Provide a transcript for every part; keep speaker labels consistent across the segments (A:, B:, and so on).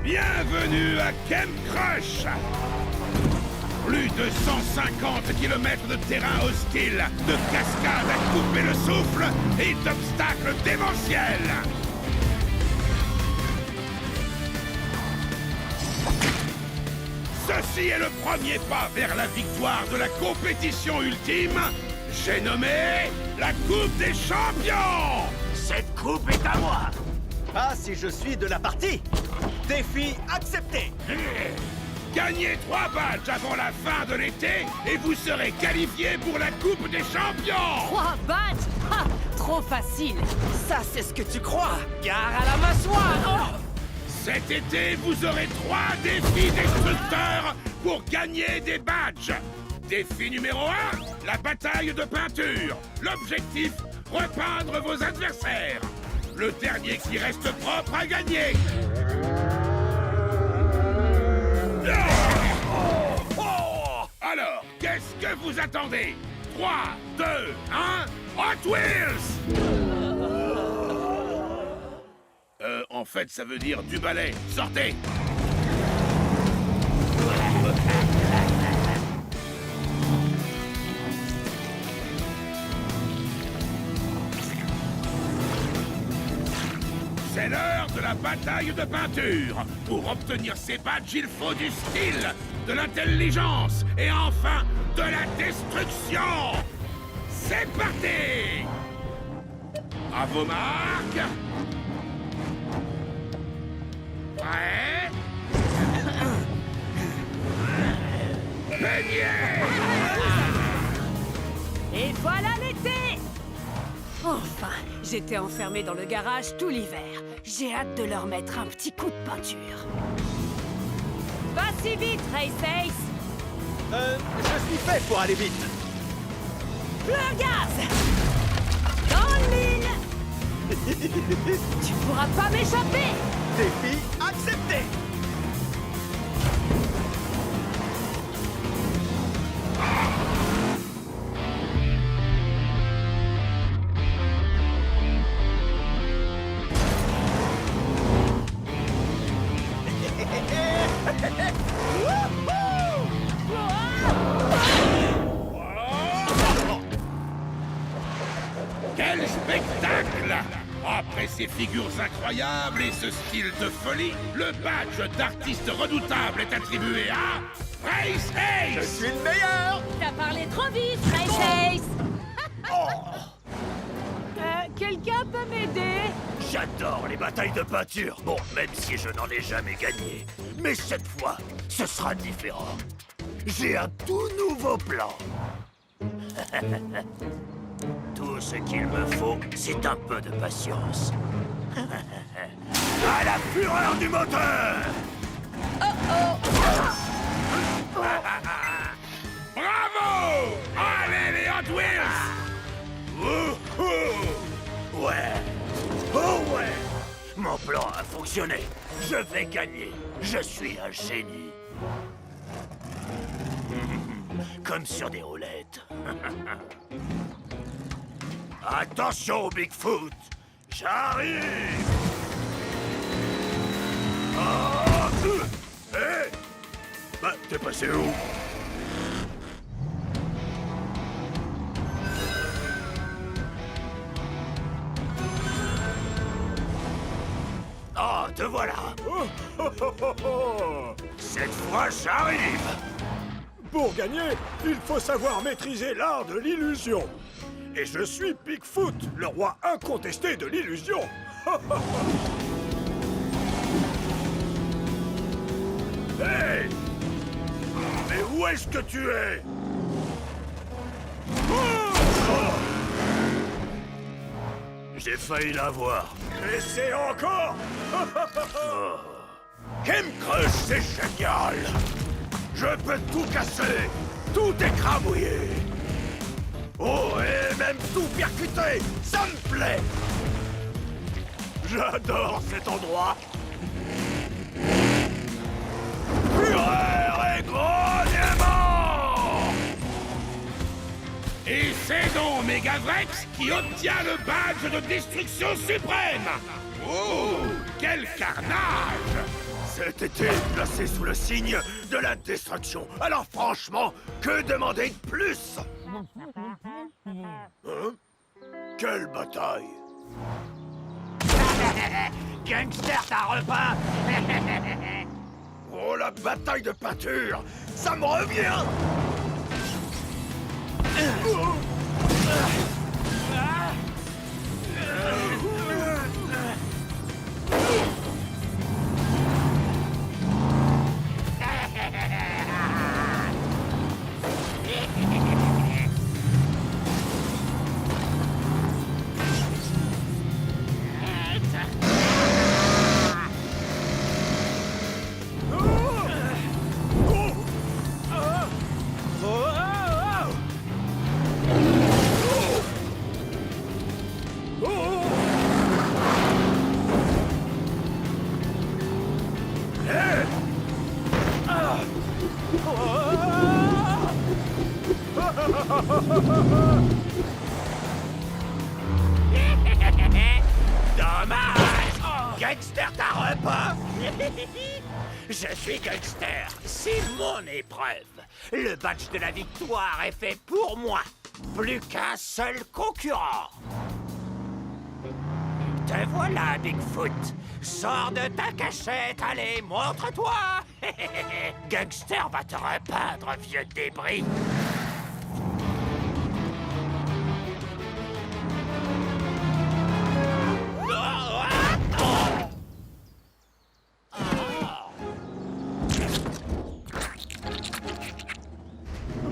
A: Bienvenue à Camp Crush. Plus de 150 km de terrain hostile, de cascades à couper le souffle et d'obstacles démentiels. Ceci est le premier pas vers la victoire de la compétition ultime. J'ai nommé la Coupe des Champions.
B: Cette coupe est à moi.
C: Ah, si je suis de la partie. Défi accepté.
A: Gagnez 3 badges avant la fin de l'été et vous serez qualifiés pour la Coupe des Champions.
D: 3 badges? Ha! Trop facile.
C: Ça, c'est ce que tu crois.
D: Gare à la mâchoire. Oh!
A: Cet été, vous aurez 3 défis destructeurs pour gagner des badges. Défi numéro 1, la bataille de peinture. L'objectif, repeindre vos adversaires. Le dernier qui reste propre a gagné. Alors, qu'est-ce que vous attendez? 3, 2, 1, Hot Wheels! En fait, ça veut dire du balai. Sortez! C'est l'heure de la bataille de peinture. Pour obtenir ces badges, il faut du style, de l'intelligence et enfin de la destruction. C'est parti! À vos marques. Prêt? Peignez!
D: Et voilà l'été! Enfin, j'étais enfermé dans le garage tout l'hiver. J'ai hâte de leur mettre un petit coup de peinture. Pas si vite, Race Ace!
C: Je suis fait pour aller vite.
D: Le gaz! Dans le mille! Tu pourras pas m'échapper!
C: Défi accepté.
A: Quel spectacle! Après ces figures incroyables et ce style de folie, le badge d'artiste redoutable est attribué à Race
C: Je
A: Ace!
C: suis le meilleur.
D: T'as parlé trop vite, Race Ace! Quelqu'un peut m'aider?
B: J'adore les batailles de peinture. Bon, même si je n'en ai jamais gagné. Mais cette fois, ce sera différent. J'ai un tout nouveau plan. Tout ce qu'il me faut, c'est un peu de patience. À la fureur du moteur!
A: Bravo! Allez les Hot Wheels!
B: Wouhou! Ouais! Oh ouais! Mon plan a fonctionné. Je vais gagner. Je suis un génie. Comme sur des roulettes. Attention, Bigfoot! J'arrive! Hé! Bah, t'es passé où? Ah, te voilà! Cette fois, j'arrive!
E: Pour gagner, il faut savoir maîtriser l'art de l'illusion. Et je suis Bigfoot, le roi incontesté de l'illusion.
B: Hey! Mais où est-ce que tu es? J'ai failli l'avoir.
E: Et c'est encore.
B: Camp Crush, c'est génial! Je peux tout casser, tout écrabouiller. Oh, et même tout percuter, ça me plaît. J'adore cet endroit. Fureur et grognement!
A: Et c'est donc Megavrex qui obtient le badge de destruction suprême! Oh, quel carnage!
B: Cet été placé sous le signe de la destruction. Alors franchement, que demander de plus? Hein? Quelle bataille?
C: Gangster, t'as repas.
B: Oh, la bataille de peinture! Ça me revient!
C: Dommage! Gangster, t'as repas? Je suis gangster, c'est mon épreuve. Le badge de la victoire est fait pour moi. Plus qu'un seul concurrent. Te voilà, Bigfoot. Sors de ta cachette, allez, montre-toi. Gangster va te repeindre, vieux débris.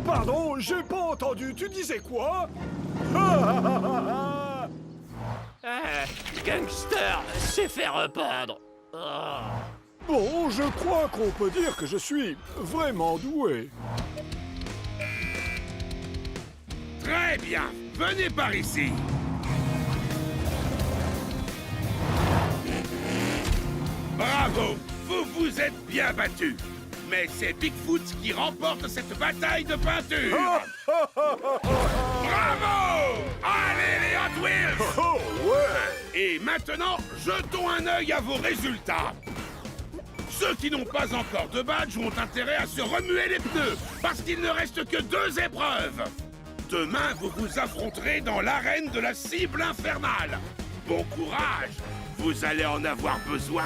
E: Pardon, j'ai pas entendu, tu disais quoi?
C: Gangster s'est fait repeindre.
E: Bon, je crois qu'on peut dire que je suis vraiment doué.
A: Très bien, venez par ici. Bravo, vous vous êtes bien battus. Mais c'est Bigfoot qui remporte cette bataille de peinture. Bravo! Allez les Hot Wheels!
E: Oh, ouais!
A: Et maintenant, jetons un œil à vos résultats. Ceux qui n'ont pas encore de badge ont intérêt à se remuer les pneus, parce qu'il ne reste que 2 épreuves. Demain, vous vous affronterez dans l'arène de la cible infernale. Bon courage, vous allez en avoir besoin.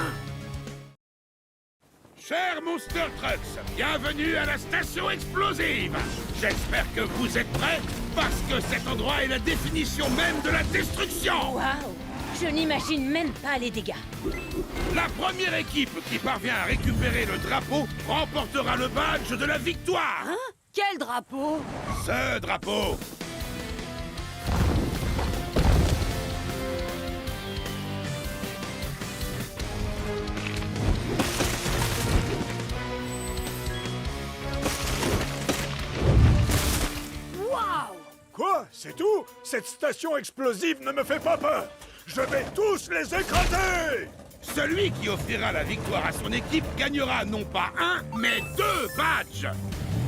A: Chers Monster Trucks, bienvenue à la station explosive. J'espère que vous êtes prêts, parce que cet endroit est la définition même de la destruction.
F: Waouh! Je n'imagine même pas les dégâts.
A: La première équipe qui parvient à récupérer le drapeau remportera le badge de la victoire.
D: Hein? Quel drapeau?
A: Ce drapeau.
D: Waouh!
E: Quoi? C'est tout? Cette station explosive ne me fait pas peur! Je vais tous les écraser!
A: Celui qui offrira la victoire à son équipe gagnera non pas 1, mais 2 badges.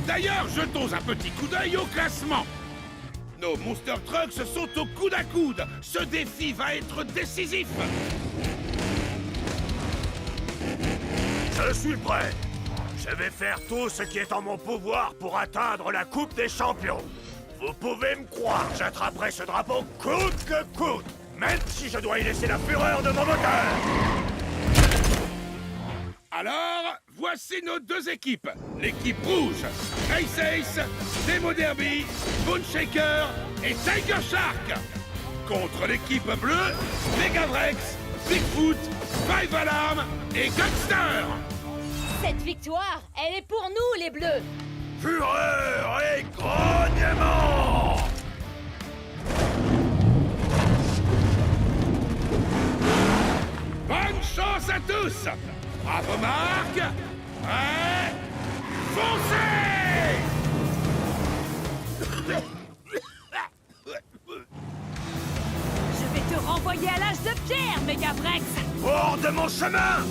A: D'ailleurs, jetons un petit coup d'œil au classement. Nos Monster Trucks sont au coude à coude. Ce défi va être décisif.
B: Je suis prêt. Je vais faire tout ce qui est en mon pouvoir pour atteindre la Coupe des Champions. Vous pouvez me croire, j'attraperai ce drapeau coûte que coûte, même si je dois y laisser la fureur de mon moteur.
A: Alors, voici nos 2 équipes. L'équipe rouge, Race Ace, Demo Derby, Bone Shaker et Tiger Shark. Contre l'équipe bleue, Megavrex, Bigfoot, Five Alarm et Gangster.
F: Cette victoire, elle est pour nous, les Bleus.
B: Fureur et grognement.
A: Bonne chance à tous. À vos marques. Prêts, foncez!
D: Je vais te renvoyer à l'âge de pierre, Megavrex!
B: Hors de mon chemin.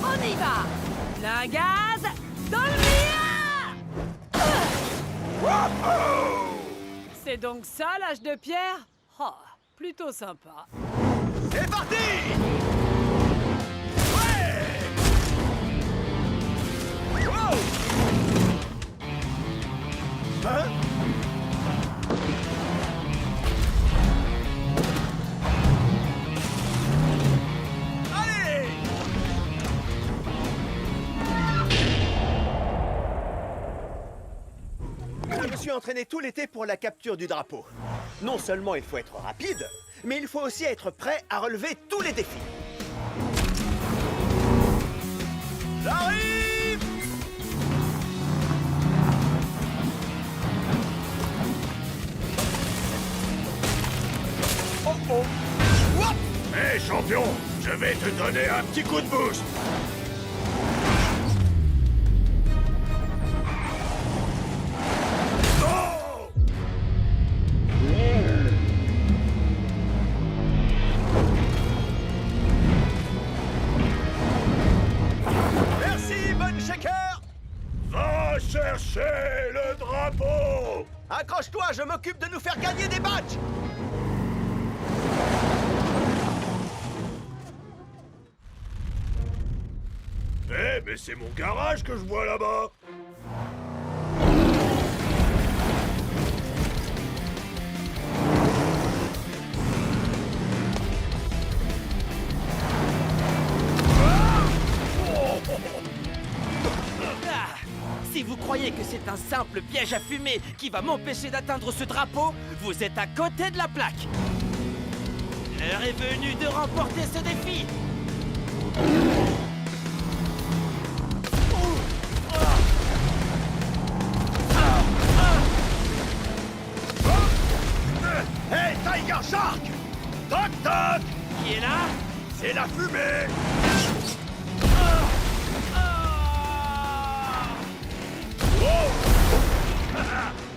D: On y va! Plein gaz, dans le mien! C'est donc ça l'âge de pierre? Oh, plutôt sympa.
C: C'est parti! Wow!
E: Hein?
C: Allez! Je me suis entraîné tout l'été pour la capture du drapeau. Non seulement il faut être rapide, mais il faut aussi être prêt à relever tous les défis. J'arrive! Oh oh! Wouah!
B: Hé, champion, je vais te donner un petit coup de boost. Oh!
C: Merci, Bonne Shaker!
B: Va chercher le drapeau!
C: Accroche-toi, je m'occupe de nous faire gagner des badges!
B: Eh, mais c'est mon garage que je vois là-bas!
G: Ah, si vous croyez que c'est un simple piège à fumée qui va m'empêcher d'atteindre ce drapeau, vous êtes à côté de la plaque. L'heure est venue de remporter ce défi.
B: Hey, Tiger Shark! Toc toc!
G: Qui est là?
B: C'est la fumée!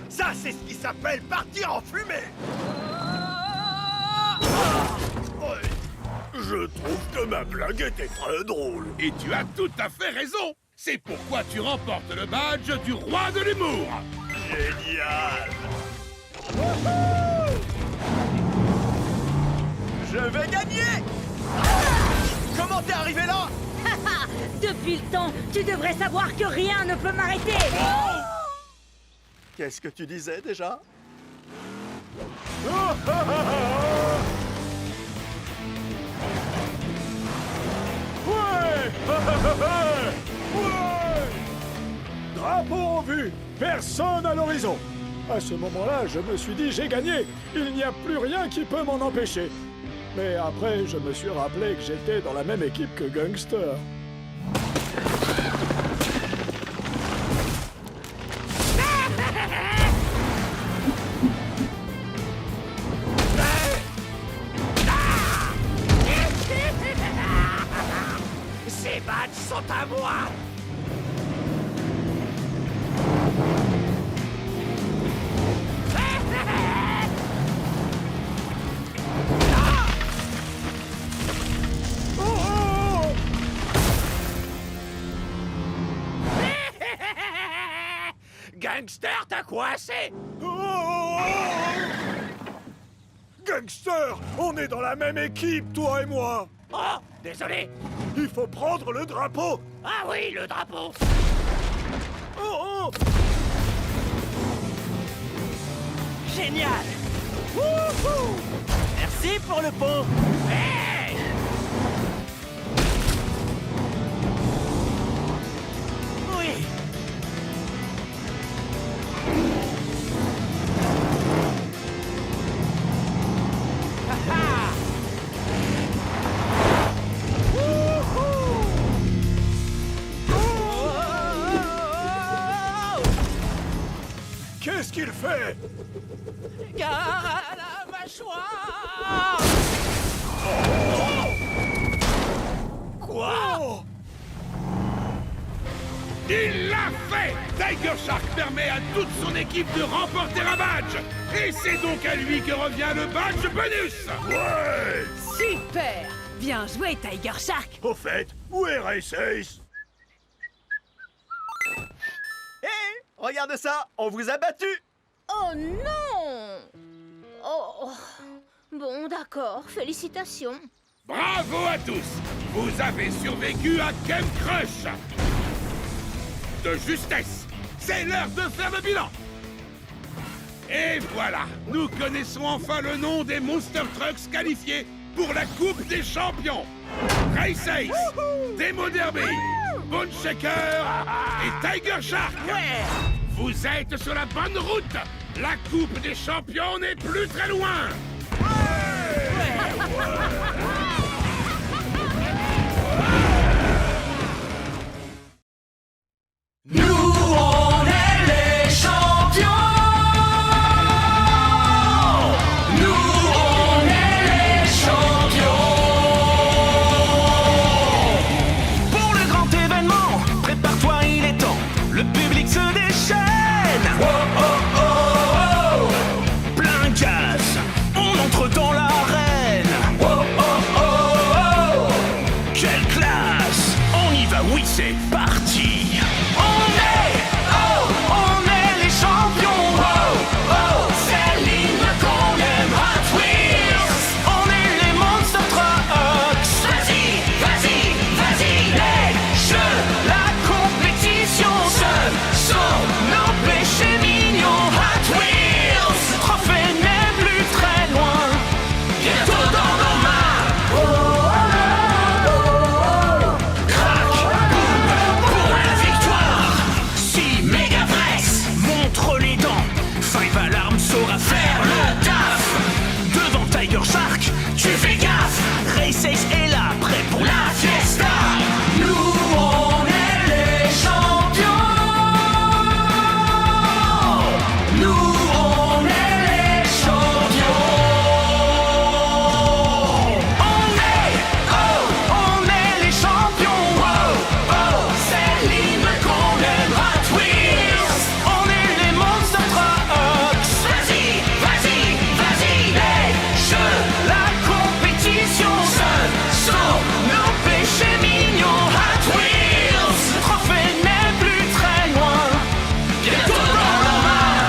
B: Ça, c'est ce qui s'appelle partir en fumée! Ouais. Je trouve que ma blague était très drôle.
A: Et tu as tout à fait raison. C'est pourquoi tu remportes le badge du roi de l'humour.
B: Génial!
C: Je vais gagner! Comment t'es arrivé là?
F: Depuis le temps, tu devrais savoir que rien ne peut m'arrêter.
C: Qu'est-ce que tu disais déjà?
E: Ouais! Ouais! Drapeau en vue, personne à l'horizon. À ce moment-là, je me suis dit, j'ai gagné. Il n'y a plus rien qui peut m'en empêcher. Mais après, je me suis rappelé que j'étais dans la même équipe que Gangster.
C: Ces badges sont à moi! Gangster, t'as coincé!
E: Gangster, on est dans la même équipe, toi et moi.
C: Oh, désolé!
E: Il faut prendre le drapeau.
C: Ah oui, le drapeau!
E: Oh, oh.
G: Génial. Wouhou! Merci pour le pont.
C: Hey!
G: Oui.
E: Qu'est-ce qu'il fait?
G: Gare à la mâchoire.
C: Quoi?
E: Oh.
A: Il l'a fait! Tiger Shark permet à toute son équipe de remporter un badge. Et c'est donc à lui que revient le badge bonus.
B: Ouais!
D: Super! Bien joué, Tiger Shark!
B: Au fait, où est Race Ace?
C: Hé! Regarde ça! On vous a battu!
F: Oh non! Oh. Bon, d'accord, félicitations.
A: Bravo à tous! Vous avez survécu à Game Crush! De justesse! C'est l'heure de faire le bilan! Et voilà! Nous connaissons enfin le nom des Monster Trucks qualifiés pour la Coupe des Champions! Race Ace, Demo Derby, Bone Shaker et Tiger Shark! Vous êtes sur la bonne route! La Coupe des Champions n'est plus très loin!
G: Nous, on est les champions. Nous, on est les champions. Pour le grand événement, prépare-toi, il est temps. Le public se déchaîne. Oh, oh, oh, oh. Plein gaz, on entre dans l'arène. Oh, oh, oh, oh. Quelle classe. On y va, oui, c'est parti. Tu fais gaffe, Race Ace est là, prêt pour la fiesta. Nous, on est les champions. Nous, on est les champions. On est les champions. Oh, oh, c'est l'hymne qu'on aime. Hot Wheels, on est les Monster Trucks. Vas-y, vas-y, vas-y, les jeux, la compétition, ce sont nos péchés mignons. Hot Wheels, le trophée n'est plus très loin, bientôt dans nos mains.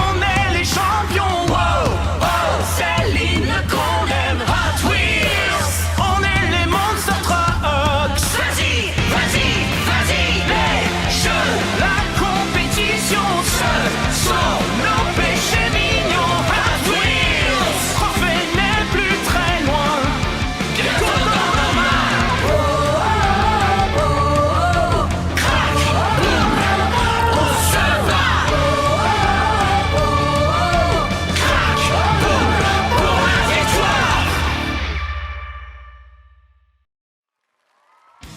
G: On est les champions. Oh, oh, c'est l'hymne qu'on aime. Hot Wheels, on est les Monster Trucks. Vas-y, vas-y, vas-y, les jeux, la compétition, ce sont nos péchés mignons. Hot Wheels, le trophée n'est plus très loin, bientôt dans nos mains. Crac, boum, on se bat. Crac, boum, pour la victoire.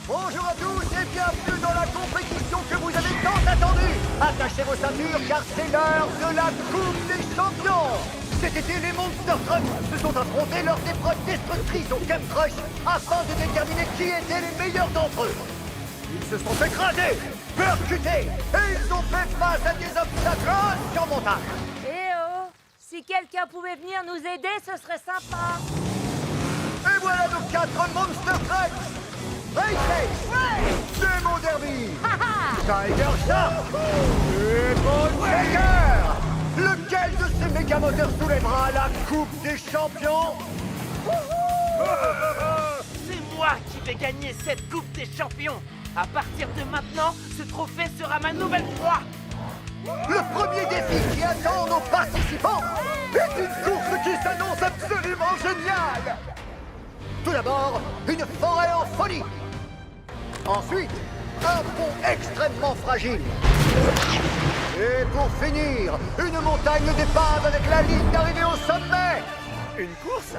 H: Bonjour à tous et bienvenue dans la compétition que vous avez tant attendue. Attachez vos ceintures car c'est l'heure de la Coupe des Champions. Cet été, les Monster Trucks se sont affrontés lors d'épreuves destructrices au Game Crush afin de déterminer qui étaient les meilleurs d'entre eux. Ils se sont écrasés, percutés et ils ont fait face à des obstacles insurmontables.
F: Eh oh! Si quelqu'un pouvait venir nous aider, ce serait sympa.
H: Et voilà nos 4 Monster Trucks. Race Ace, Demo Derby, Tiger Shark et Bone Shaker. Lequel de ces méga moteurs soulèvera la Coupe des Champions?
G: C'est moi qui vais gagner cette Coupe des Champions. À partir de maintenant, ce trophée sera ma nouvelle proie.
H: Le premier défi qui attend nos participants est une course qui s'annonce absolument géniale. Tout d'abord, une forêt en folie. Ensuite, un pont extrêmement fragile. Et pour finir, une montagne d'épave avec la ligne d'arrivée au sommet.
C: Une course?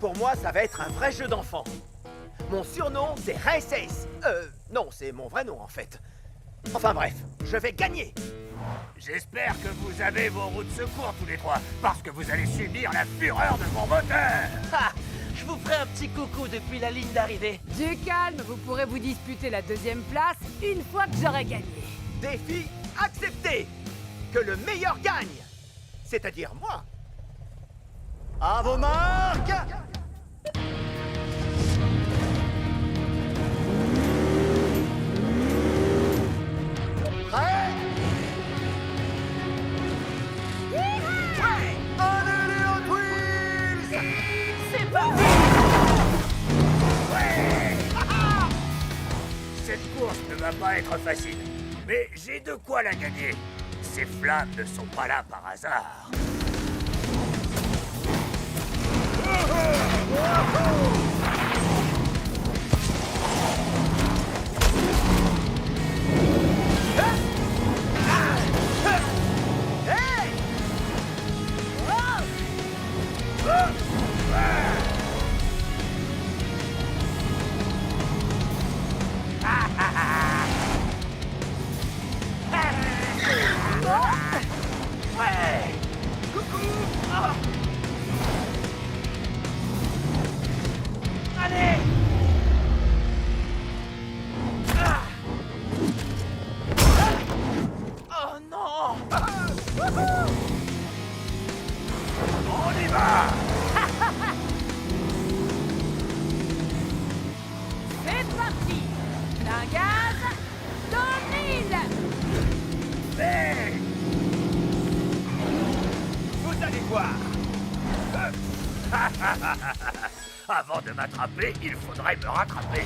C: Pour moi, ça va être un vrai jeu d'enfant. Mon surnom, c'est Race Ace. Non, c'est mon vrai nom, en fait. Enfin bref, je vais gagner.
B: J'espère que vous avez vos roues de secours tous les trois, parce que vous allez subir la fureur de mon moteur.
G: Ha! Je vous ferai un petit coucou depuis la ligne d'arrivée.
D: Du calme, vous pourrez vous disputer la deuxième place une fois que j'aurai gagné.
C: Défi accepté. Que le meilleur gagne. C'est-à-dire moi.
H: À vos marques. Prêt? Allez les Hot Wheels!
G: C'est parti!
B: Cette course ne va pas être facile, mais j'ai de quoi la gagner. Ces flammes ne sont pas là par hasard.
G: Allez! Oh non!
B: On y va!
D: C'est parti. Plein gaz. Dans le mille.
B: Hey!
C: Vous allez voir.
B: Avant de m'attraper, il faudrait me rattraper.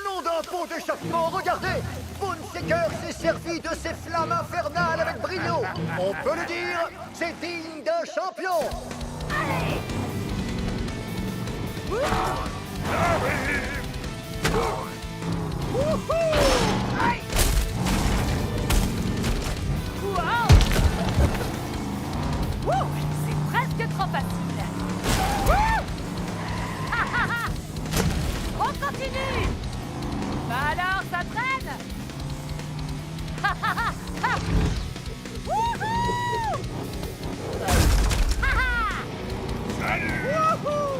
H: Nom d'un pont d'échappement, regardez! Boneshaker s'est servi de ses flammes infernales avec brio. On peut le dire, c'est digne d'un champion.
D: Wow. Ouh, c'est presque trop facile. Wouh. On continue. Bah alors, ça traîne. Wouhou.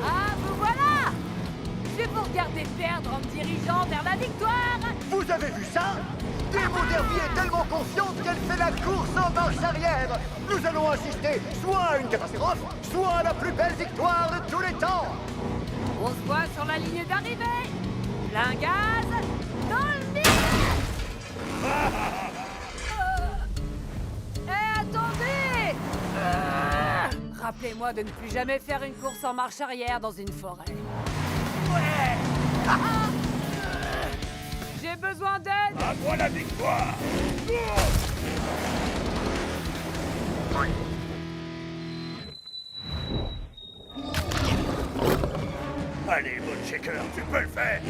D: Ah, vous voilà. Je vais vous regarder perdre en me dirigeant vers la victoire.
H: Vous avez vu ça? Demo Derby est tellement confiante qu'elle fait la course en marche arrière. Nous allons assister soit à une catastrophe, soit à la plus belle victoire de tous les temps.
D: On se voit sur la ligne d'arrivée. Plein gaz. Dans le mille. Attendez. Rappelez-moi de ne plus jamais faire une course en marche arrière dans une forêt.
G: Ouais!
D: J'ai besoin d'aide.
B: À moi la victoire! Allez, Boneshaker, tu peux le faire!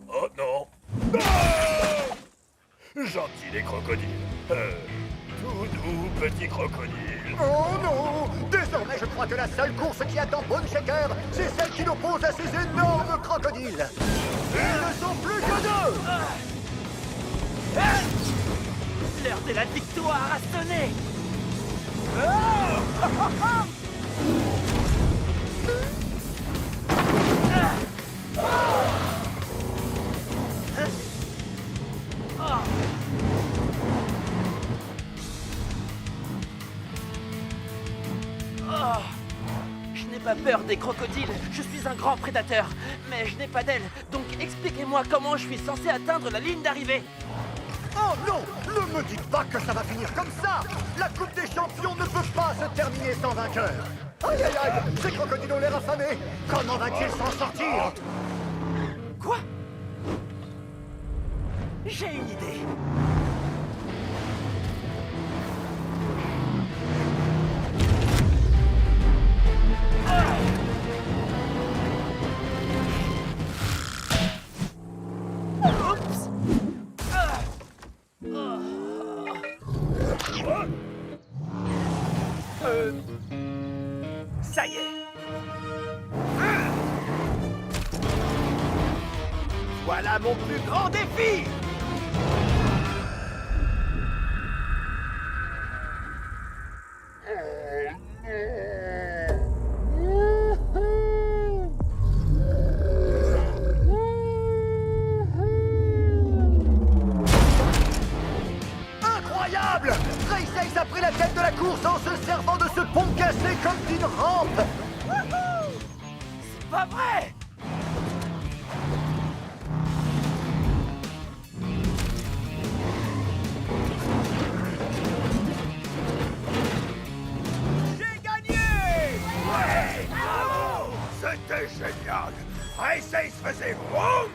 B: Oh non! Ah! Gentil les crocodiles. Tout doux petit crocodile.
H: Oh non! Désormais, je crois que la seule course qui attend Boneshaker, c'est celle qui l'oppose à ces énormes crocodiles. Ils ne sont plus que deux!
G: L'heure de la victoire a sonné! Je n'ai pas peur des crocodiles, je suis un grand prédateur, mais je n'ai pas d'ailes, donc expliquez-moi comment je suis censé atteindre la ligne d'arrivée.
H: Oh non! Ne me dites pas que ça va finir comme ça! La Coupe des Champions ne peut pas se terminer sans vainqueur! Aïe aïe aïe! Ces crocodiles ont l'air affamés! Comment va-t-il s'en sortir?
G: Quoi? J'ai une idée. Oups! Ça y est.
C: Voilà mon plus grand défi!
H: Incroyable! Race a pris la tête de la course en se servant de ce pont cassé comme d'une rampe!
C: C'est pas vrai! J'ai gagné!
B: Ouais! Bravo! C'était génial! Race Ace faisait WOM!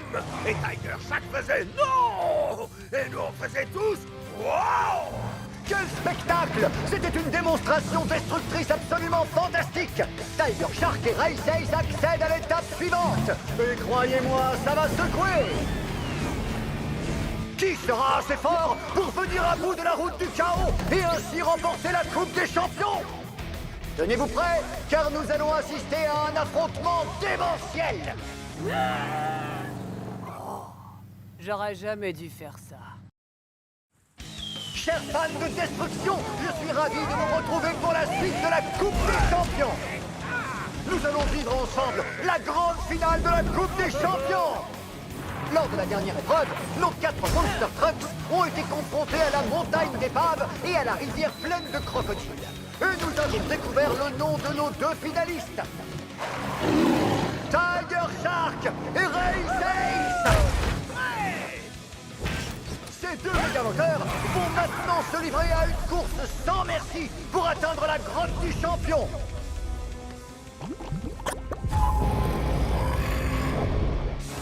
B: Et Tiger Shark faisait NON! Et nous on faisait tous WOW!
H: Quel spectacle! C'était une démonstration destructrice absolument fantastique! Tiger Shark et Race Ace accèdent à l'étape suivante! Et croyez-moi, ça va secouer! Qui sera assez fort pour venir à bout de la route du chaos et ainsi remporter la Coupe des Champions? Tenez-vous prêts, car nous allons assister à un affrontement démentiel!
D: J'aurais jamais dû faire ça.
H: Chers fans de destruction, je suis ravi de vous retrouver pour la suite de la Coupe des Champions. Nous allons vivre ensemble la grande finale de la Coupe des Champions. Lors de la dernière épreuve, nos 4 Monster Trucks ont été confrontés à la montagne d'épaves et à la rivière pleine de crocodiles. Et nous avons découvert le nom de nos 2 finalistes. Tiger Shark et Race Ace. Ces 2 méga-moteurs vont maintenant se livrer à une course sans merci pour atteindre la grotte du champion.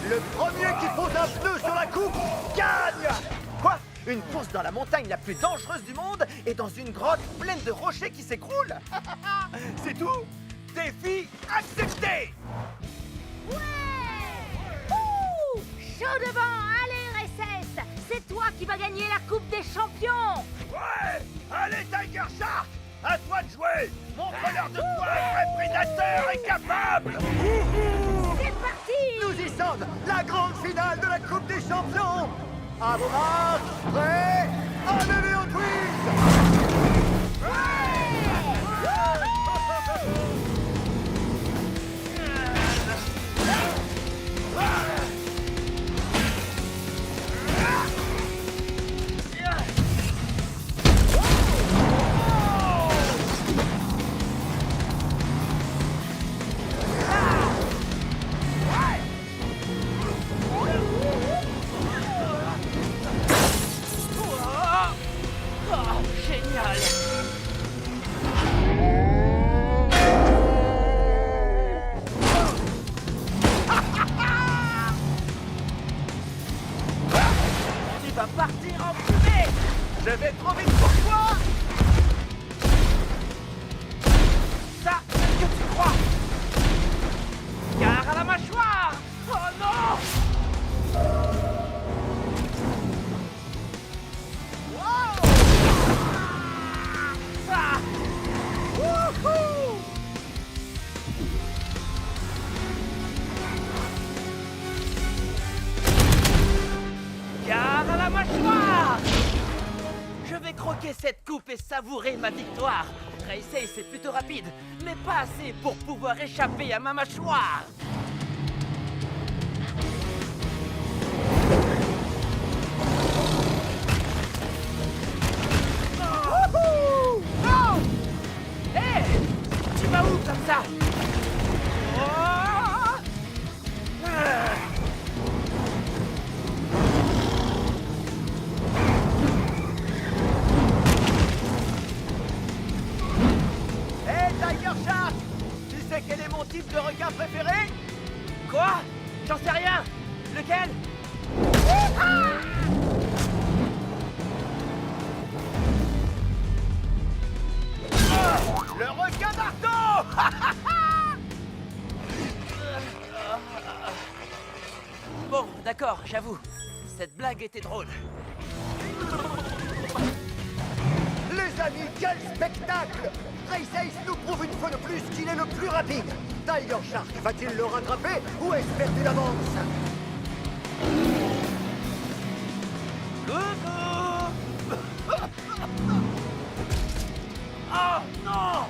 H: Le premier qui pose un pneu sur la coupe gagne.
C: Quoi? Une course dans la montagne la plus dangereuse du monde et dans une grotte pleine de rochers qui s'écroulent? C'est tout? Défi accepté!
F: Ouh, chaud devant, allez Recess! C'est toi qui vas gagner la Coupe des Champions!
B: Ouais! Allez Tiger Shark! À toi de jouer! Montre-leur de quoi un vrai prédateur est capable!
F: C'est parti!
H: Nous y sommes, la grande finale de la Coupe des Champions. À vos marques, prêts, allez au twist.
C: Génial! Tu vas partir en fumée! Je vais trop vite pour toi! Ça, c'est ce que tu crois! Gare à la mâchoire! Oh non! Ah! Wouhou! Gare à la mâchoire! Je vais croquer cette coupe et savourer ma victoire. Race Ace est plutôt rapide, mais pas assez pour pouvoir échapper à ma mâchoire. Wouhou! Oh! Hé! Tu vas où comme ça? Oh! Ah! Hé, Tiger Shark! Tu sais quel est mon type de requin préféré? Quoi? J'en sais rien! Lequel? Le requin marteau! Bon, d'accord, j'avoue. Cette blague était drôle.
H: Les amis, quel spectacle! Race Ace nous prouve une fois de plus qu'il est le plus rapide. Tiger Shark va-t-il le rattraper ou est-ce perdu d'avance?
C: Oh non!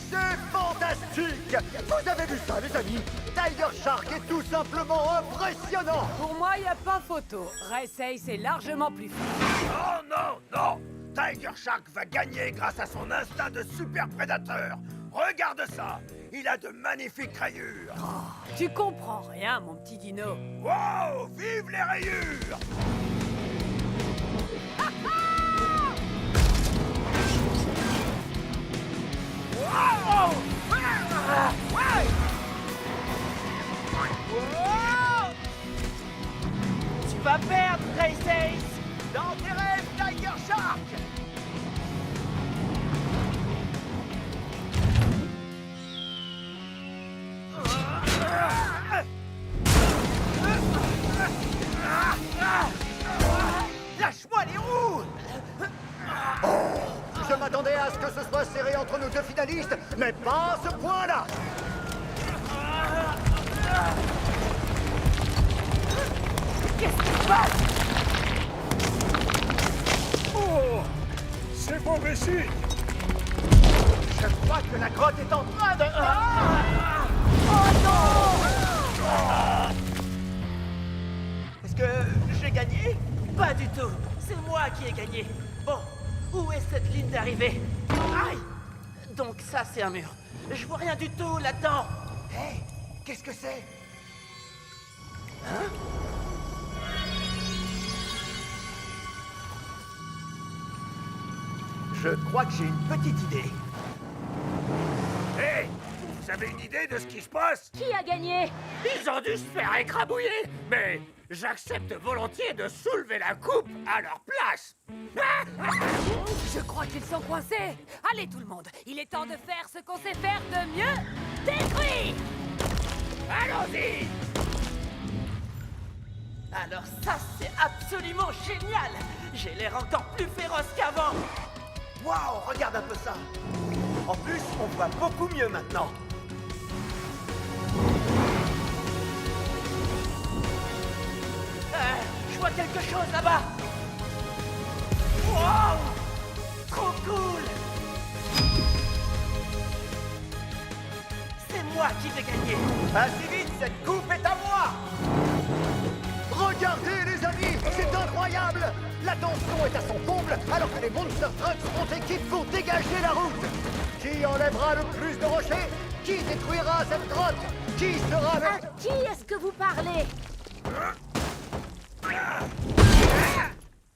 H: C'est fantastique! Vous avez vu ça, les amis? Tiger Shark est tout simplement impressionnant!
D: Pour moi, y a pas photo. Race Ace est largement plus fort.
B: Oh non, non! Tiger Shark va gagner grâce à son instinct de super prédateur. Regarde ça! Il a de magnifiques rayures.
D: Tu comprends rien, mon petit dino.
B: Wow! Vive les rayures!
C: Tu vas perdre, Race Ace!
H: Dans tes rêves, Tiger Shark!
C: Lâche-moi les roues!
H: Je m'attendais à ce que ce soit serré entre nos deux finalistes, mais pas à ce point-là!
C: Qu'est-ce qui se passe?
E: Oh! C'est mauvais signe!
H: Je crois que la grotte est en train de...
C: Est-ce que j'ai gagné? Pas du tout. C'est moi qui ai gagné. Bon, où est cette ligne d'arrivée? Aïe! Donc ça, c'est un mur. Je vois rien du tout là-dedans.
H: Hé! Qu'est-ce que c'est? Je crois que j'ai une petite idée.
B: Hé! Vous avez une idée de ce qui se passe?
F: Qui a gagné?
B: Ils ont dû se faire écrabouiller! Mais j'accepte volontiers de soulever la coupe à leur place!
D: Je crois qu'ils sont coincés. Allez, tout le monde, il est temps de faire ce qu'on sait faire de mieux. Détruire!
B: Allons-y!
C: Alors ça, c'est absolument génial! J'ai l'air encore plus féroce qu'avant!
H: Waouh, regarde un peu ça. En plus, on voit beaucoup mieux maintenant.
C: Je vois quelque chose là-bas! Wow! Trop cool! C'est moi qui vais gagner!
H: Assez vite, cette coupe est à moi! Regardez les amis, c'est incroyable! La tension est à son comble alors que les Monster Trucks sont équipés pour dégager la route! Qui enlèvera le plus de rochers? Qui détruira cette grotte? Qui sera
F: À
H: le...
F: qui est-ce que vous parlez?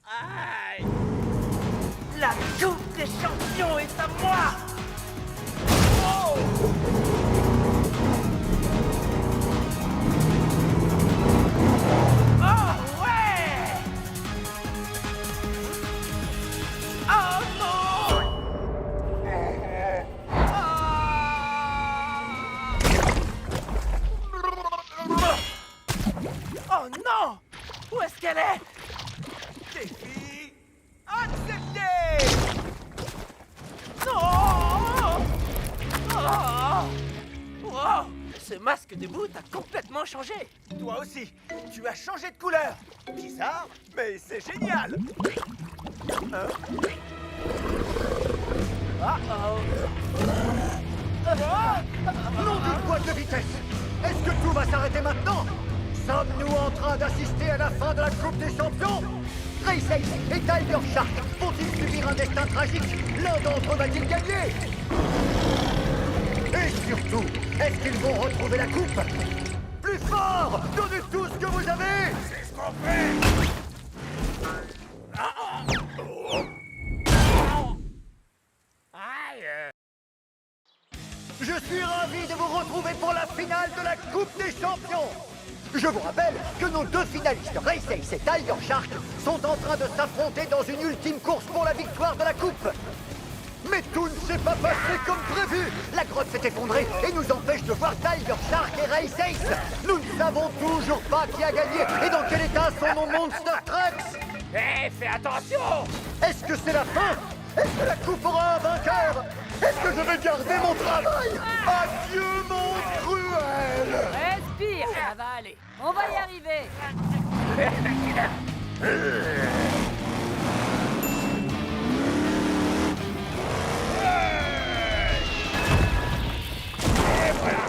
C: Aïe! La coupe des champions est à moi! Oh! Oh ouais! Oh non! Oh non! Où est-ce qu'elle est? Défi accepté! Non! Oh! Wow! Ce masque de bout a complètement changé!
H: Toi aussi, tu as changé de couleur! Bizarre, mais c'est génial! Nom d'une boîte de vitesse! Est-ce que tout va s'arrêter maintenant? Sommes-nous en train d'assister à la fin de la Coupe des Champions? Race Ace et Tiger Shark vont-ils subir un destin tragique? L'un d'entre eux va-t-il gagner? Et surtout, est-ce qu'ils vont retrouver la coupe? Plus fort! Donnez tout ce que vous avez!
B: C'est ce qu'on fait! Aïe!
H: Je suis ravi de vous retrouver pour la finale de la Coupe des Champions. Je vous rappelle que nos deux finalistes, Race Ace et Tiger Shark, sont en train de s'affronter dans une ultime course pour la victoire de la Coupe. Mais tout ne s'est pas passé comme prévu. La grotte s'est effondrée et nous empêche de voir Tiger Shark et Race Ace. Nous ne savons toujours pas qui a gagné et dans quel état sont nos Monster Trucks.
B: Hé, fais attention!
H: Est-ce que c'est la fin? Est-ce que la coupe aura un vainqueur? Est-ce que je vais garder mon travail? Adieu, monde cruel!
D: Respire, ça va aller. On va y arriver.
B: Et voilà!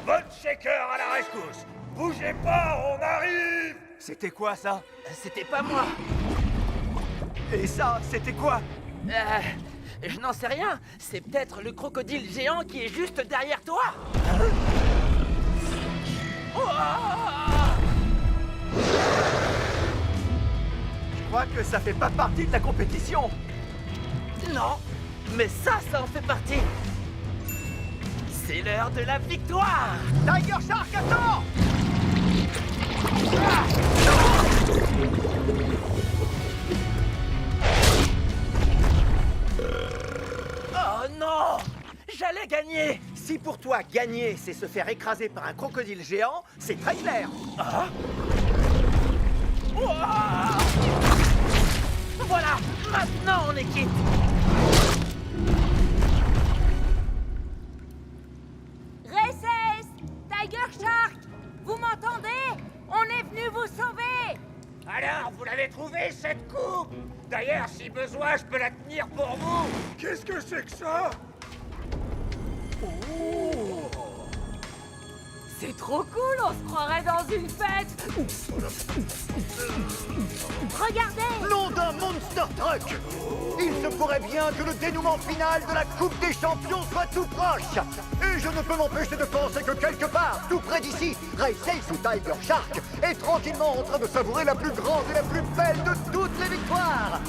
B: Von Shaker à la rescousse! Bougez pas, on arrive!
C: C'était quoi ça? C'était pas moi. Et ça, c'était quoi? Je n'en sais rien. C'est peut-être le crocodile géant qui est juste derrière toi. Je crois que ça fait pas partie de la compétition. Non, mais ça en fait partie. C'est l'heure de la victoire.
H: Tiger Shark, attends!
C: Oh non! J'allais gagner! Si pour toi, gagner, c'est se faire écraser par un crocodile géant, c'est très clair. Ah? Ouah! Voilà! Maintenant, on est quitte!
F: Races! Tiger Shark! Vous m'entendez? On est venu vous sauver!
B: Alors, vous l'avez trouvé, cette coupe? D'ailleurs, si besoin, je peux la tenir pour vous. Qu'est-ce que c'est que ça?
D: C'est trop cool, on se croirait dans une fête.
F: Regardez!
H: Nom d'un Monster Truck! Il se pourrait bien que le dénouement final de la Coupe des Champions soit tout proche! Et je ne peux m'empêcher de penser que quelque part, tout près d'ici, Races ou Tiger Shark est tranquillement en train de savourer la plus grande et la plus belle de toutes les victoires!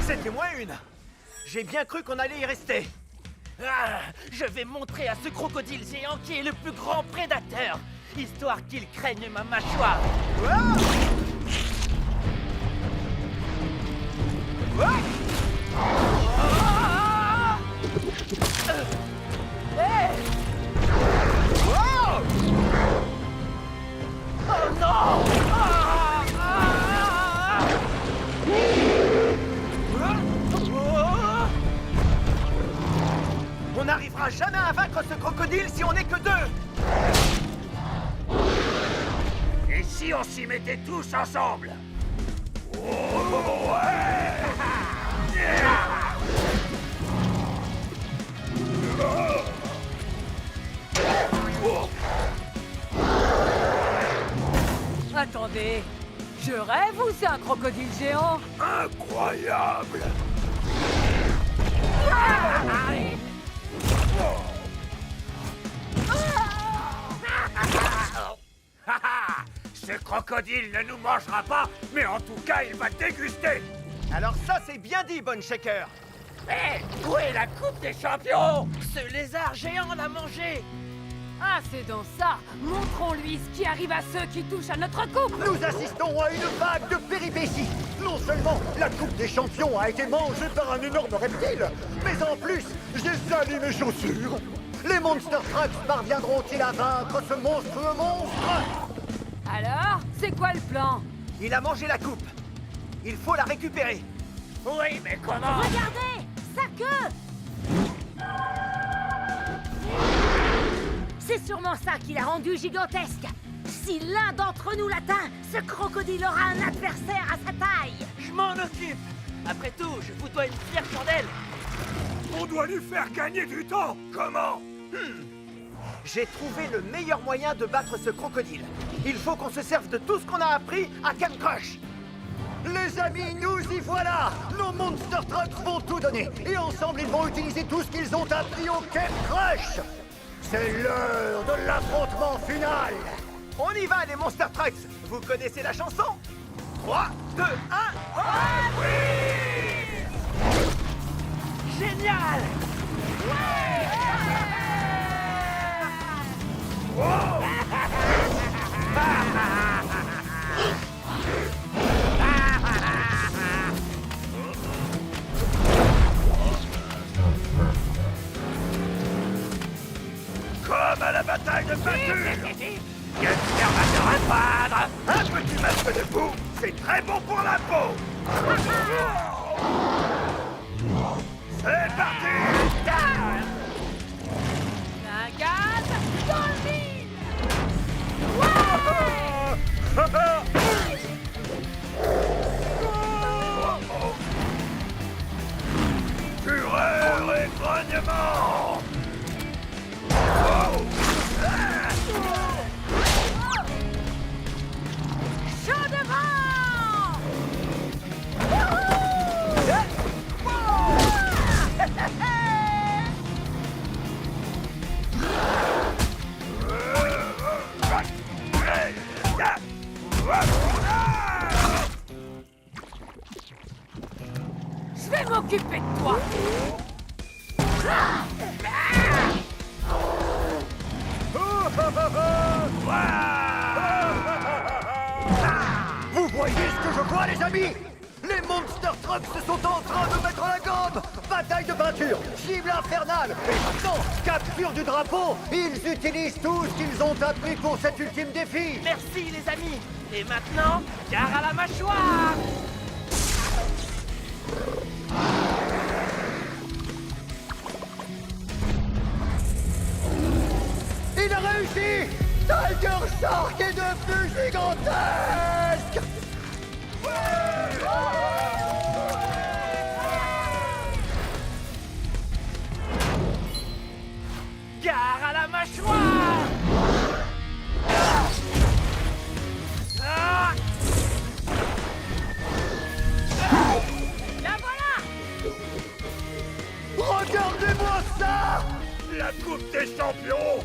C: C'était moins une. J'ai bien cru qu'on allait y rester. Ah, je vais montrer à ce crocodile géant qui est le plus grand prédateur, histoire qu'il craigne ma mâchoire. Ah! Ah! Hey! Oh! Oh non! Ah! Ah! On n'arrivera jamais à vaincre ce crocodile si on n'est que deux.
B: Et si on s'y mettait tous ensemble?
D: Attendez, je rêve ou c'est un crocodile géant?
B: Incroyable! Ce crocodile ne nous mangera pas, mais en tout cas, il va déguster!
C: Alors ça, c'est bien dit, Bonne Shaker.
B: Hé, où est la Coupe des Champions?
C: Ce lézard géant l'a mangé.
D: Ah, c'est donc ça. Montrons-lui ce qui arrive à ceux qui touchent à notre coupe.
H: Nous assistons à une vague de péripéties. Non seulement la Coupe des Champions a été mangée par un énorme reptile, mais en plus, j'ai sali mes chaussures. Les Monster Trucks parviendront-ils à vaincre ce monstrueux monstre?
D: Alors, c'est quoi le plan?
C: Il a mangé la coupe. Il faut la récupérer.
B: Oui, mais comment?
F: Regardez! Sa queue! C'est sûrement ça qui l'a rendu gigantesque. Si l'un d'entre nous l'atteint, ce crocodile aura un adversaire à sa taille.
C: Je m'en occupe. Après tout, je vous dois une fière chandelle.
B: On doit lui faire gagner du temps! Comment?
C: J'ai trouvé le meilleur moyen de battre ce crocodile. Il faut qu'on se serve de tout ce qu'on a appris à Camp Crush.
H: Les amis, nous y voilà! Nos Monster Trucks vont tout donner, et ensemble ils vont utiliser tout ce qu'ils ont appris au Camp Crush! C'est l'heure de l'affrontement final!
C: On y va, les Monster Trucks. Vous connaissez la chanson? 3, 2, 1... Ah oui! Génial!
B: Comme à la bataille de peinture.
C: Gangster va te repeindre.
B: Un petit masque de boue, c'est très bon pour la peau. C'est parti.
F: Un gaz dans le mille.
B: Fureur et grognement.
F: Chaud devant.
D: Je vais m'occuper de toi.
H: Vous voyez ce que je vois, les amis? Les Monster Trucks se sont en train de mettre la gomme. Bataille de peinture, cible infernale, et maintenant, capture du drapeau. Ils utilisent tout ce qu'ils ont appris pour cet ultime défi.
G: Merci les amis. Et maintenant, gare à la mâchoire.
H: Il a réussi! Tiger Shark est devenu gigantesque!
G: Gare à la mâchoire. Ah.
F: La voilà.
H: Regardez-moi ça!
B: La Coupe des Champions.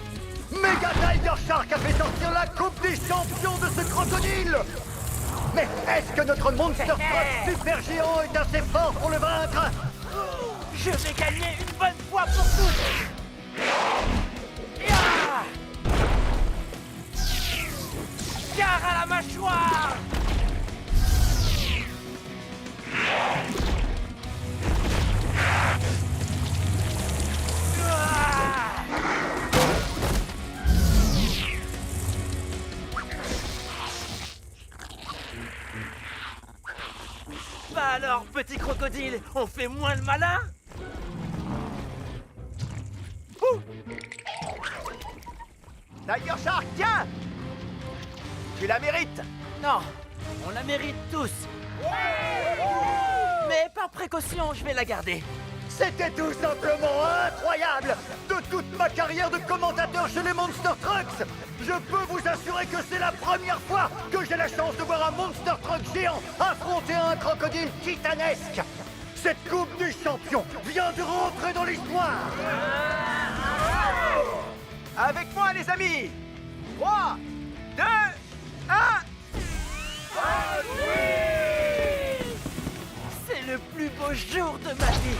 H: Mega Tiger Shark a fait sortir la Coupe des Champions de ce crocodile! Mais est-ce que notre Monster Truck super géant est assez fort pour le vaincre?
G: Je vais gagner une bonne fois pour toutes. Ya. Gare à la mâchoire. Ah. Bah alors, petit crocodile, on fait moins le malin?
H: Tiger Shark, tiens! Tu la mérites!
G: Non, on la mérite tous. Mais par précaution, je vais la garder.
H: C'était tout simplement incroyable! De toute ma carrière de commentateur chez les Monster Trucks, je peux vous assurer que c'est la première fois que j'ai la chance de voir un Monster Truck géant affronter un crocodile titanesque! Cette Coupe du Champion vient de rentrer dans l'histoire! Avec moi, les amis! 3, 2, 1...
G: C'est le plus beau jour de ma vie.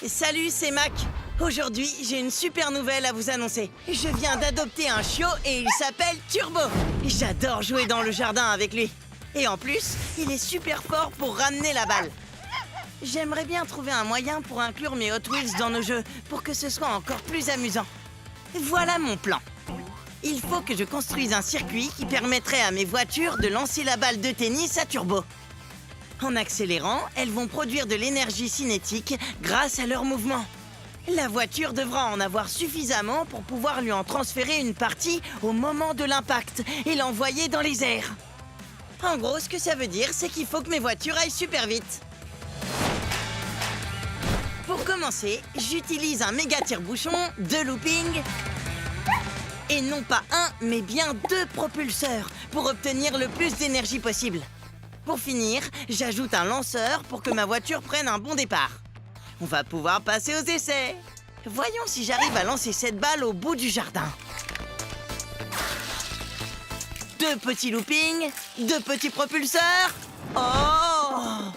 I: Salut, c'est Mac. Aujourd'hui, j'ai une super nouvelle à vous annoncer. Je viens d'adopter un chiot et il s'appelle Turbo. J'adore jouer dans le jardin avec lui. Et en plus, il est super fort pour ramener la balle. J'aimerais bien trouver un moyen pour inclure mes Hot Wheels dans nos jeux pour que ce soit encore plus amusant. Voilà mon plan. Il faut que je construise un circuit qui permettrait à mes voitures de lancer la balle de tennis à turbo. En accélérant, elles vont produire de l'énergie cinétique grâce à leur mouvement. La voiture devra en avoir suffisamment pour pouvoir lui en transférer une partie au moment de l'impact et l'envoyer dans les airs. En gros, ce que ça veut dire, c'est qu'il faut que mes voitures aillent super vite. Pour commencer, j'utilise un méga tire-bouchon, 2 loopings, et non pas un, mais bien 2 propulseurs pour obtenir le plus d'énergie possible. Pour finir, j'ajoute un lanceur pour que ma voiture prenne un bon départ. On va pouvoir passer aux essais. Voyons si j'arrive à lancer cette balle au bout du jardin. 2 petits loopings, 2 petits propulseurs. Oh!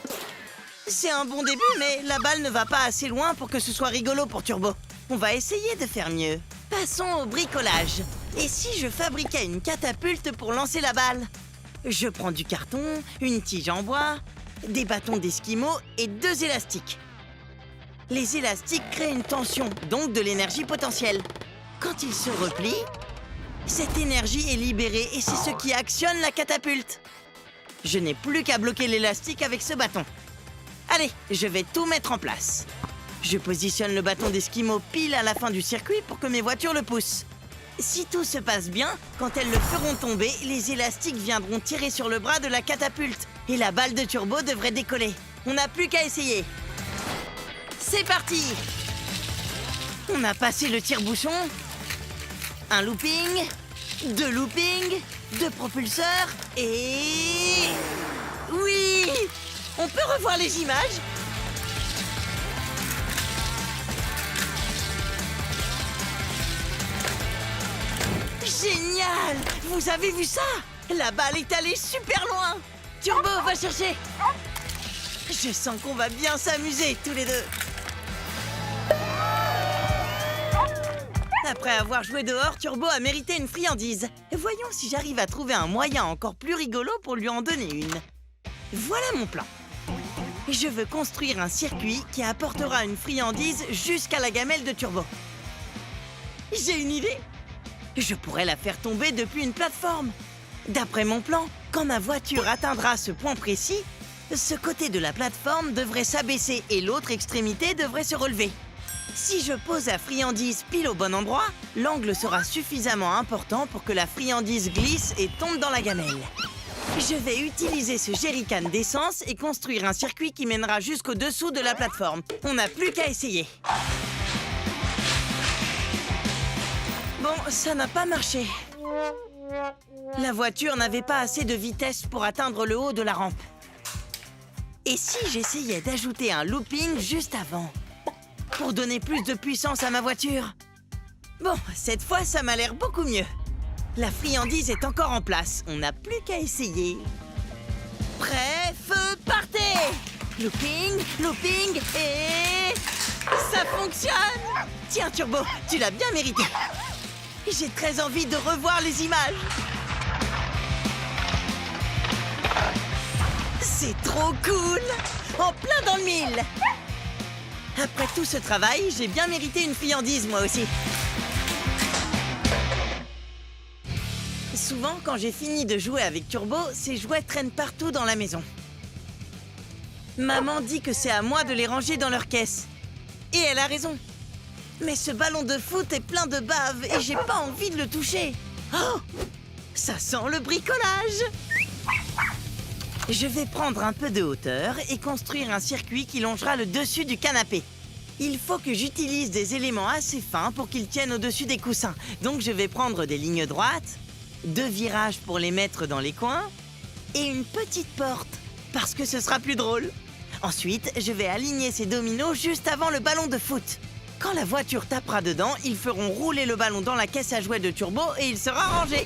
I: C'est un bon début, mais la balle ne va pas assez loin pour que ce soit rigolo pour Turbo. On va essayer de faire mieux. Passons au bricolage. Et si je fabriquais une catapulte pour lancer la balle? Je prends du carton, une tige en bois, des bâtons d'esquimaux et 2 élastiques. Les élastiques créent une tension, donc de l'énergie potentielle. Quand ils se replient, cette énergie est libérée et c'est ce qui actionne la catapulte. Je n'ai plus qu'à bloquer l'élastique avec ce bâton. Allez, je vais tout mettre en place. Je positionne le bâton d'esquimau pile à la fin du circuit pour que mes voitures le poussent. Si tout se passe bien, quand elles le feront tomber, les élastiques viendront tirer sur le bras de la catapulte et la balle de turbo devrait décoller. On n'a plus qu'à essayer. C'est parti! On a passé le tire-bouchon. Un looping, 2 loopings, 2 propulseurs et... Oui! On peut revoir les images? Génial! Vous avez vu ça? La balle est allée super loin! Turbo, va chercher! Je sens qu'on va bien s'amuser tous les deux. Après avoir joué dehors, Turbo a mérité une friandise. Voyons si j'arrive à trouver un moyen encore plus rigolo pour lui en donner une. Voilà mon plan. Je veux construire un circuit qui apportera une friandise jusqu'à la gamelle de Turbo. J'ai une idée. Je pourrais la faire tomber depuis une plateforme. D'après mon plan, quand ma voiture atteindra ce point précis, ce côté de la plateforme devrait s'abaisser et l'autre extrémité devrait se relever. Si je pose la friandise pile au bon endroit, l'angle sera suffisamment important pour que la friandise glisse et tombe dans la gamelle. Je vais utiliser ce jerrycan d'essence et construire un circuit qui mènera jusqu'au-dessous de la plateforme. On n'a plus qu'à essayer. Bon, ça n'a pas marché. La voiture n'avait pas assez de vitesse pour atteindre le haut de la rampe. Et si j'essayais d'ajouter un looping juste avant, pour donner plus de puissance à ma voiture? Bon, cette fois, ça m'a l'air beaucoup mieux. La friandise est encore en place. On n'a plus qu'à essayer. Prêt, feu, partez! Looping, looping, et... ça fonctionne! Tiens, Turbo, tu l'as bien mérité. J'ai très envie de revoir les images. C'est trop cool! En plein dans le mille! Après tout ce travail, j'ai bien mérité une friandise, moi aussi. Souvent, quand j'ai fini de jouer avec Turbo, ces jouets traînent partout dans la maison. Maman dit que c'est à moi de les ranger dans leur caisse. Et elle a raison. Mais ce ballon de foot est plein de bave et j'ai pas envie de le toucher. Oh! Ça sent le bricolage! Je vais prendre un peu de hauteur et construire un circuit qui longera le dessus du canapé. Il faut que j'utilise des éléments assez fins pour qu'ils tiennent au-dessus des coussins. Donc je vais prendre des lignes droites, 2 virages pour les mettre dans les coins et une petite porte, parce que ce sera plus drôle. Ensuite, je vais aligner ces dominos juste avant le ballon de foot. Quand la voiture tapera dedans, ils feront rouler le ballon dans la caisse à jouets de Turbo et il sera rangé.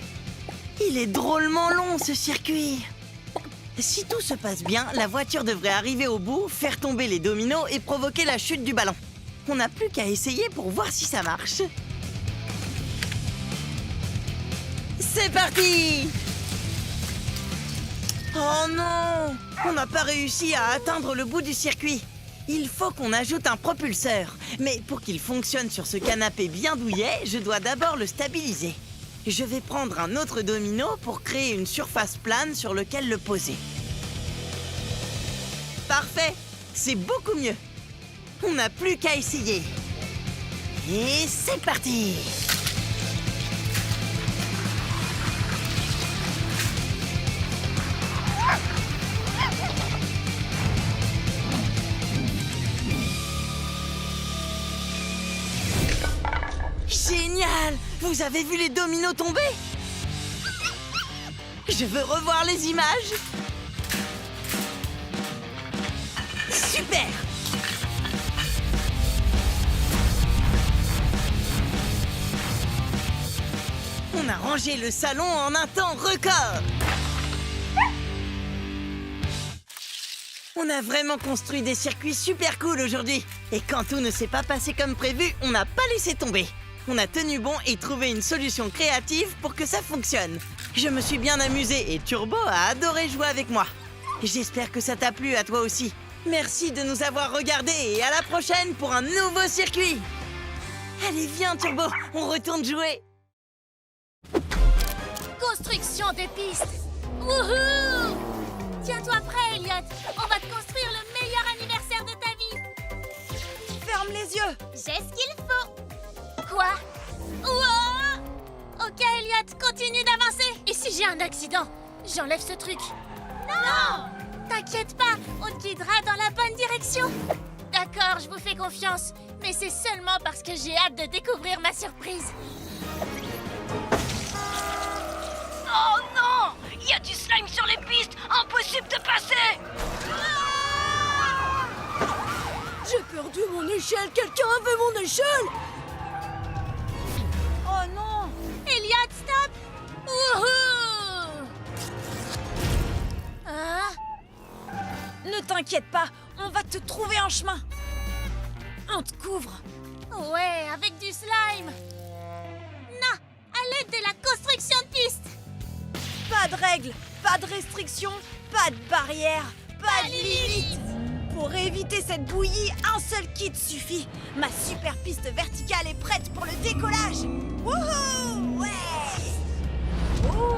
I: Il est drôlement long, ce circuit. Si tout se passe bien, la voiture devrait arriver au bout, faire tomber les dominos et provoquer la chute du ballon. On n'a plus qu'à essayer pour voir si ça marche. C'est parti! Oh non! On n'a pas réussi à atteindre le bout du circuit. Il faut qu'on ajoute un propulseur. Mais pour qu'il fonctionne sur ce canapé bien douillet, je dois d'abord le stabiliser. Je vais prendre un autre domino pour créer une surface plane sur laquelle le poser. Parfait! C'est beaucoup mieux. On n'a plus qu'à essayer. Et c'est parti! Génial! Vous avez vu les dominos tomber? Je veux revoir les images. Super! On a rangé le salon en un temps record. On a vraiment construit des circuits super cool aujourd'hui. Et quand tout ne s'est pas passé comme prévu, on n'a pas laissé tomber. On a tenu bon et trouvé une solution créative pour que ça fonctionne. Je me suis bien amusée et Turbo a adoré jouer avec moi. J'espère que ça t'a plu à toi aussi. Merci de nous avoir regardés et à la prochaine pour un nouveau circuit. Allez, viens Turbo, on retourne jouer.
F: Construction des pistes. Wouhou! Tiens-toi prêt, Elliot. On va te construire le meilleur anniversaire de ta vie.
D: Ferme les yeux.
F: J'ai ce qu'il faut. Quoi? Wow! Ok, Elliot, continue d'avancer. Et si j'ai un accident? J'enlève ce truc. Non! T'inquiète pas, on te guidera dans la bonne direction. D'accord, je vous fais confiance. Mais c'est seulement parce que j'ai hâte de découvrir ma surprise.
D: Oh non! Il y a du slime sur les pistes! Impossible de passer! J'ai perdu mon échelle! Quelqu'un veut mon échelle? Oh non!
F: Elliot, stop! Wouhou! Ah?
D: Ne t'inquiète pas, on va te trouver un chemin. On te couvre.
F: Ouais, avec du slime. Non, à l'aide de la construction de pistes.
D: Pas de règles, pas de restrictions, pas de barrières, pas de limites. Pour éviter cette bouillie, un seul kit suffit. Ma super piste verticale est prête pour le décollage. Wouhou! Ouais! Ouh.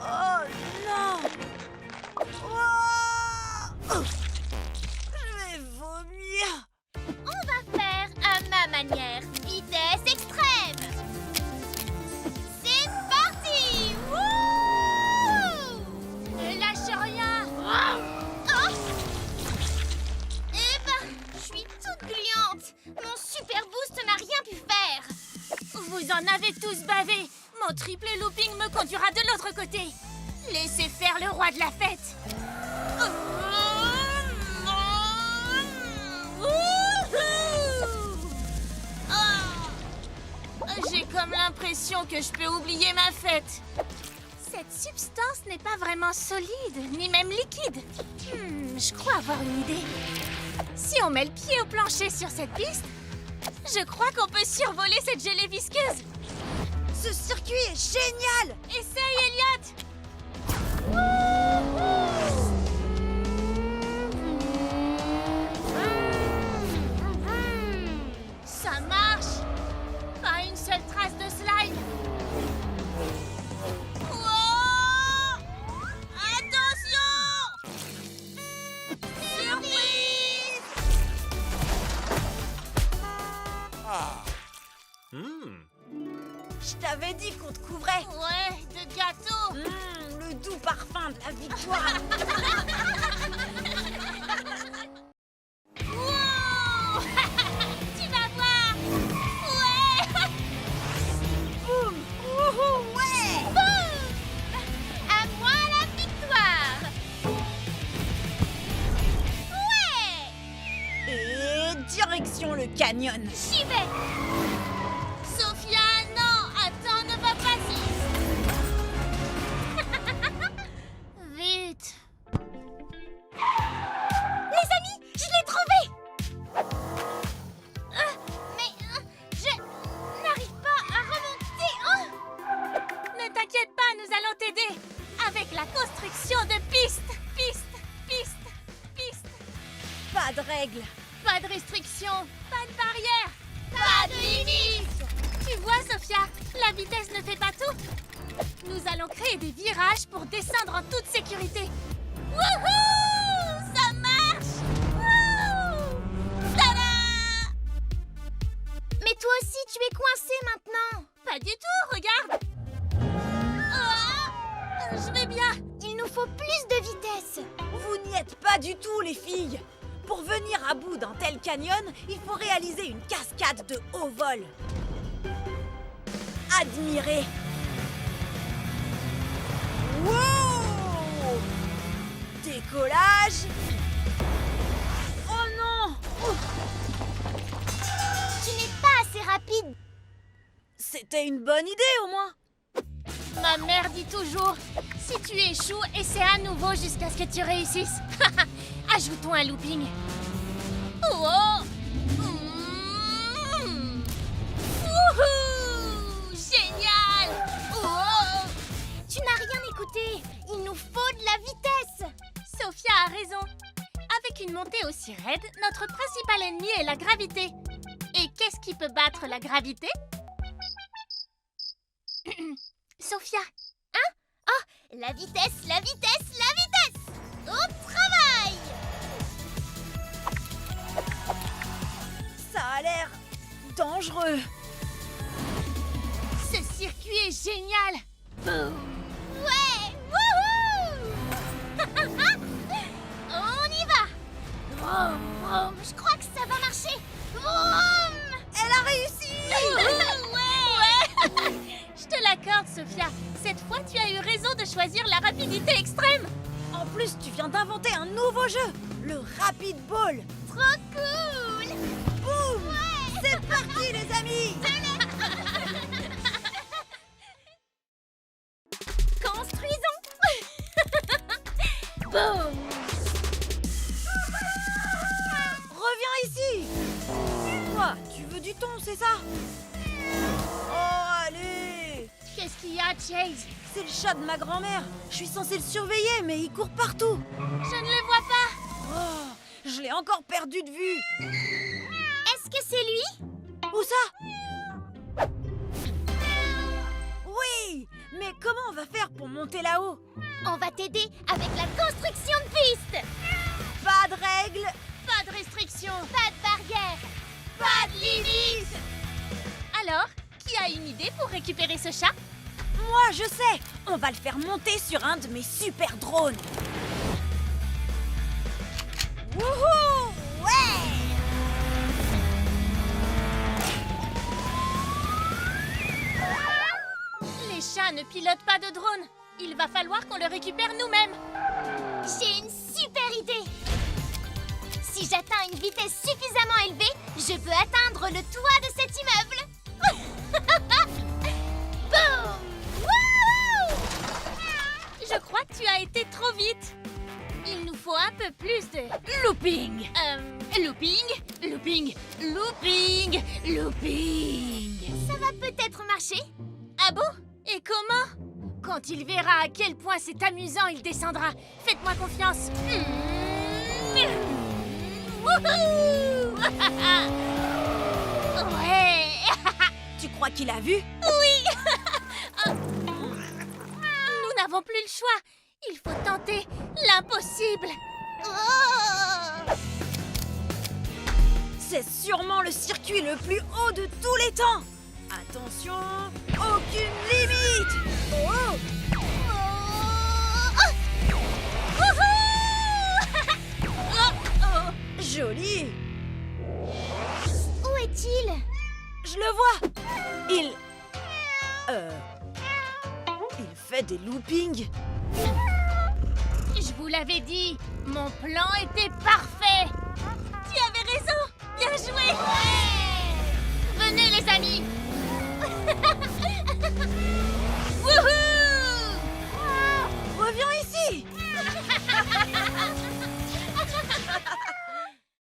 D: Oh non! Je vais vomir!
F: On va faire à ma manière. Vitesse extrême. C'est parti! Wouh! Ne lâche rien. Oh! Eh ben, je suis toute gluante. Mon super boost n'a rien pu faire. Vous en avez tous bavé. Mon triple looping me conduira de l'autre côté. Laissez faire le roi de la fête. J'ai comme l'impression que je peux oublier ma fête. Cette substance n'est pas vraiment solide, ni même liquide. Je crois avoir une idée. Si on met le pied au plancher sur cette piste, je crois qu'on peut survoler cette gelée visqueuse.
D: Ce circuit est génial!
F: Essaye, Elliot! Ça marche! Pas une seule trace de slime! Wow! Attention! Surprise!
D: Je t'avais dit qu'on te couvrait.
F: Ouais, de gâteau!
D: Le doux parfum de la victoire.
F: Wow! Tu vas voir! Ouais!
D: Boum! Wouhou! Ouais!
F: Boum! À moi la victoire! Ouais!
D: Et direction le canyon.
F: J'y vais! Sophia, non! Attends, ne va pas si! Vite! Les amis, je l'ai trouvé! Je n'arrive pas à remonter! Ne t'inquiète pas, nous allons t'aider! Avec la construction de pistes! Pistes! Pistes! Pistes!
D: Pas de règles.
F: Pas de restrictions, pas de barrières, pas de limites. Tu vois, Sophia, la vitesse ne fait pas tout. Nous allons créer des virages pour descendre en toute sécurité. Wouhou! Ça marche! Wouh! Tada! Mais toi aussi, tu es coincé maintenant. Pas du tout, regarde. Oh, je vais bien. Il nous faut plus de vitesse.
D: Vous n'y êtes pas du tout, les filles. Pour venir à bout d'un tel canyon, il faut réaliser une cascade de haut vol. Admirez. Wow! Décollage. Oh non!
F: Tu n'es pas assez rapide.
D: C'était une bonne idée, au moins.
F: Ma mère dit toujours, si tu échoues, essaie à nouveau jusqu'à ce que tu réussisses. Ajoutons un looping. Oh! Wow! une montée aussi raide, notre principal ennemi est la gravité. Et qu'est-ce qui peut battre la gravité? Sophia. Hein? Oh, la vitesse, la vitesse, la vitesse! Au travail!
D: Ça a l'air dangereux.
F: Ce circuit est génial! Boum! Ouais! Wouhou! On y va! Vroom, vroom. Je crois que ça va marcher! Vroom!
D: Elle a réussi!
F: Ouais! Je te l'accorde, Sophia. Cette fois, tu as eu raison de choisir la rapidité extrême.
D: En plus, tu viens d'inventer un nouveau jeu, le Rapid Ball.
F: Trop cool!
D: Boum! C'est parti, les amis!
F: Construisons! Boum!
D: Reviens ici! Quoi? Tu veux du thon, c'est ça? Oh, allez!
F: Qu'est-ce qu'il y a, Chase?
D: C'est le chat de ma grand-mère. Je suis censée le surveiller, mais il court partout.
F: Je ne le vois pas.
D: Oh, je l'ai encore perdu de vue.
F: Est-ce que c'est lui?
D: Où ça? Oui! Mais comment on va faire pour monter là-haut?
F: On va t'aider avec la construction de piste.
D: Pas de règles,
F: Pas de restrictions, pas de barrières, pas de limites. Alors, qui a une idée pour récupérer ce chat?
D: moi je sais. On va le faire monter sur un de mes super drones. Wouhou! Ouais!
F: Les chats ne pilotent pas de drone. Il va falloir qu'on le récupère nous-mêmes. J'ai une super idée. Si j'atteins une vitesse suffisamment élevée, je peux atteindre le toit de cet immeuble. Boum! Wouhou! Je crois que tu as été trop vite. Il nous faut un peu plus de looping. Looping, looping, looping, looping. Ça va peut-être marcher. Ah bon? Et comment? Quand il verra à quel point c'est amusant, il descendra. Faites-moi confiance. Wouhou! Ouais!
D: Tu crois qu'il a vu?
F: Oui! Nous n'avons plus le choix. Il faut tenter l'impossible. Oh!
D: C'est sûrement le circuit le plus haut de tous les temps. Attention, aucune limite. Oh! Joli.
F: Où est-il?
D: Je le vois. Il fait des loopings.
F: Je vous l'avais dit, mon plan était parfait. Tu avais raison. Bien joué. Venez les amis,